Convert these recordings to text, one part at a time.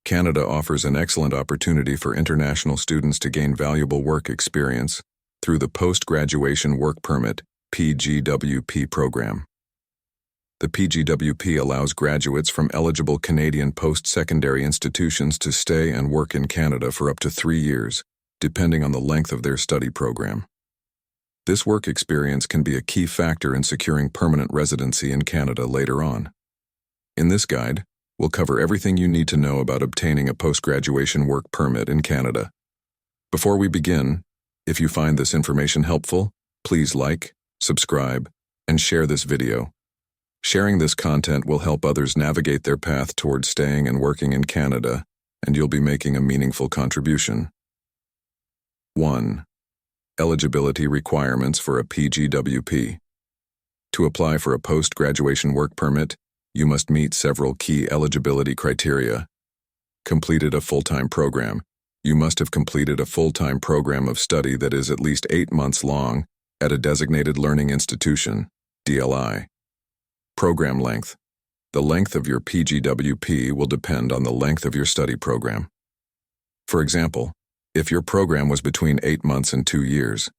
Canada offers an excellent opportunity for international students to gain valuable work experience through the Post-Graduation Work Permit (PGWP) program. The PGWP allows graduates from eligible Canadian post-secondary institutions to stay and work in Canada for up to 3 years, depending on the length of their study program. This work experience can be a key factor in securing permanent residency in Canada later on. In this guide, we'll cover everything you need to know about obtaining a post-graduation work permit in Canada. Before we begin, if you find this information helpful, please like, subscribe, and share this video. Sharing this content will help others navigate their path towards staying and working in Canada, and you'll be making a meaningful contribution. 1. Eligibility requirements for a PGWP. To apply for a post-graduation work permit, you must meet several key eligibility criteria. Completed a full-time program. You must have completed a full-time program of study that is at least 8 months long at a designated learning institution, DLI. Program length. The length of your PGWP will depend on the length of your study program. For example, if your program was between 8 months and 2 years,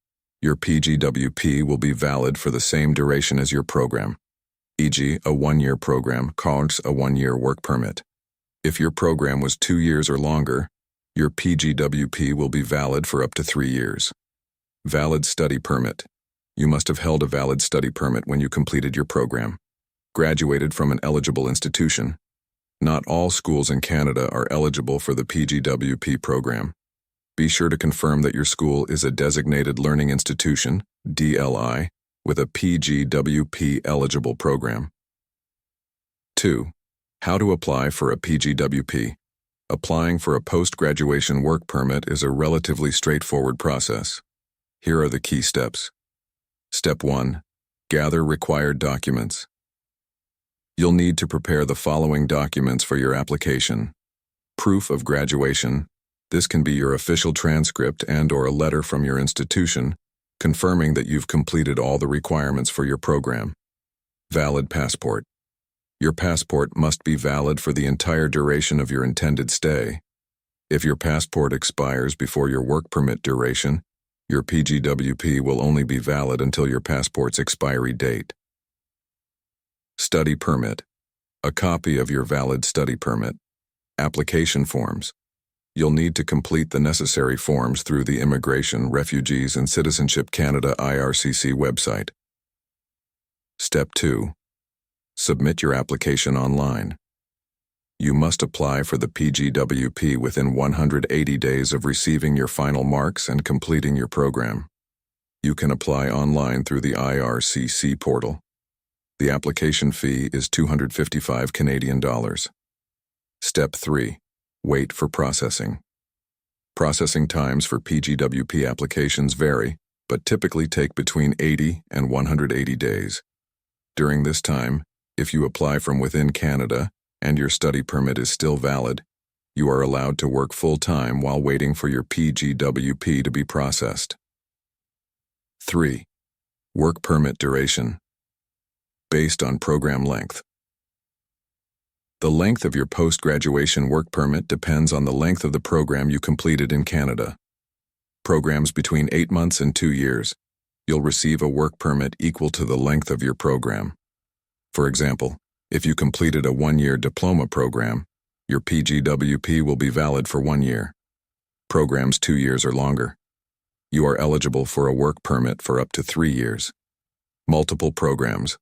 your PGWP will be valid for the same duration as your program. E.g., a 1-year program counts a 1-year work permit. If your program was 2 years or longer, your PGWP will be valid for up to 3 years. Valid study permit. You must have held a valid study permit when you completed your program. Graduated from an eligible institution. Not all schools in Canada are eligible for the PGWP program. Be sure to confirm that your school is a designated learning institution, DLI, with a PGWP-eligible program. 2. How to apply for a PGWP. Applying for a post-graduation work permit is a relatively straightforward process. Here are the key steps. Step 1. Gather required documents. You'll need to prepare the following documents for your application. Proof of graduation. This can be your official transcript and/or a letter from your institution confirming that you've completed all the requirements for your program. Valid passport. Your passport must be valid for the entire duration of your intended stay. If your passport expires before your work permit duration, your PGWP will only be valid until your passport's expiry date. Study permit. A copy of your valid study permit. Application forms. You'll need to complete the necessary forms through the Immigration, Refugees, and Citizenship Canada IRCC website. Step 2. Submit your application online. You must apply for the PGWP within 180 days of receiving your final marks and completing your program. You can apply online through the IRCC portal. The application fee is $255 Canadian. Step 3. Wait for processing. Processing times for PGWP applications vary, but typically take between 80 and 180 days. During this time, if you apply from within Canada and your study permit is still valid, you are allowed to work full-time while waiting for your PGWP to be processed. 3. Work permit duration. Based on program length. The length of your post-graduation work permit depends on the length of the program you completed in Canada. Programs between 8 months and 2 years, you'll receive a work permit equal to the length of your program. For example, if you completed a 1-year diploma program, your PGWP will be valid for 1 year. Programs 2 years or longer. You are eligible for a work permit for up to 3 years. Multiple programs.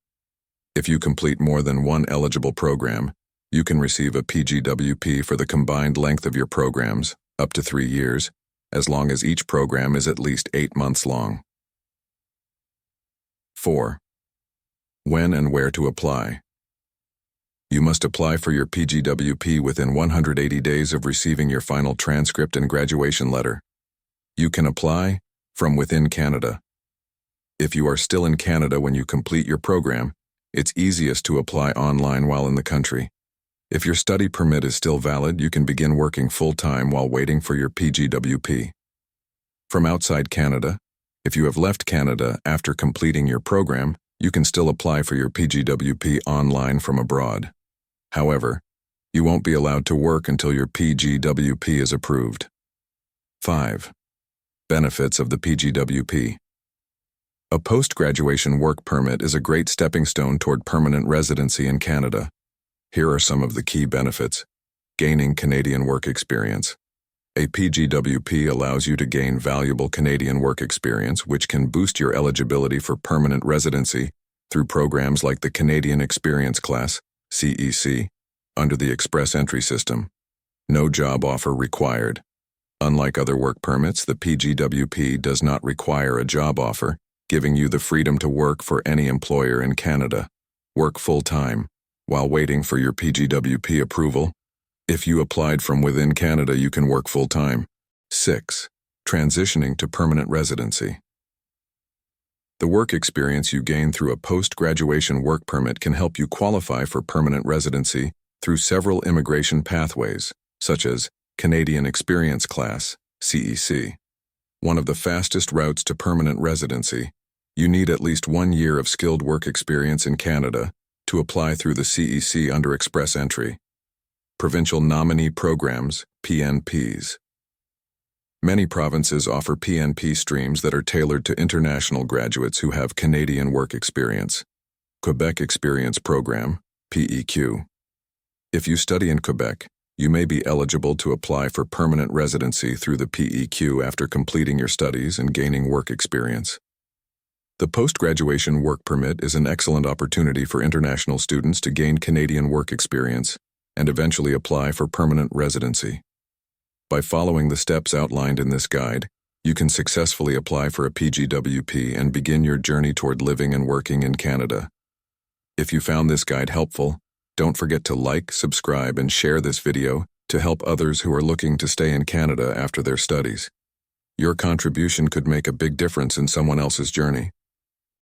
If you complete more than one eligible program, you can receive a PGWP for the combined length of your programs, up to 3 years, as long as each program is at least 8 months long. 4. When and where to apply. You must apply for your PGWP within 180 days of receiving your final transcript and graduation letter. You can apply from within Canada. If you are still in Canada when you complete your program, it's easiest to apply online while in the country. If your study permit is still valid, you can begin working full-time while waiting for your PGWP. From outside Canada, if you have left Canada after completing your program, you can still apply for your PGWP online from abroad. However, You won't be allowed to work until your PGWP is approved. 5. Benefits of the PGWP. A post-graduation work permit is a great stepping stone toward permanent residency in Canada. Here are some of the key benefits. Gaining Canadian work experience. A PGWP allows you to gain valuable Canadian work experience, which can boost your eligibility for permanent residency through programs like the Canadian Experience Class, CEC, under the Express Entry system. No job offer required. Unlike other work permits, the PGWP does not require a job offer, giving you the freedom to work for any employer in Canada. Work full-time while waiting for your PGWP approval. If you applied from within Canada, you can work full-time. 6. Transitioning to permanent residency. The work experience you gain through a post-graduation work permit can help you qualify for permanent residency through several immigration pathways, such as Canadian Experience Class, CEC. One of the fastest routes to permanent residency. You need at least 1 year of skilled work experience in Canada to apply through the CEC under Express Entry. Provincial Nominee Programs, PNPs. Many provinces offer PNP streams that are tailored to international graduates who have Canadian work experience. Quebec Experience Program, PEQ. If you study in Quebec, you may be eligible to apply for permanent residency through the PEQ after completing your studies and gaining work experience. The post-graduation work permit is an excellent opportunity for international students to gain Canadian work experience and eventually apply for permanent residency. By following the steps outlined in this guide, you can successfully apply for a PGWP and begin your journey toward living and working in Canada. If you found this guide helpful, don't forget to like, subscribe, and share this video to help others who are looking to stay in Canada after their studies. Your contribution could make a big difference in someone else's journey.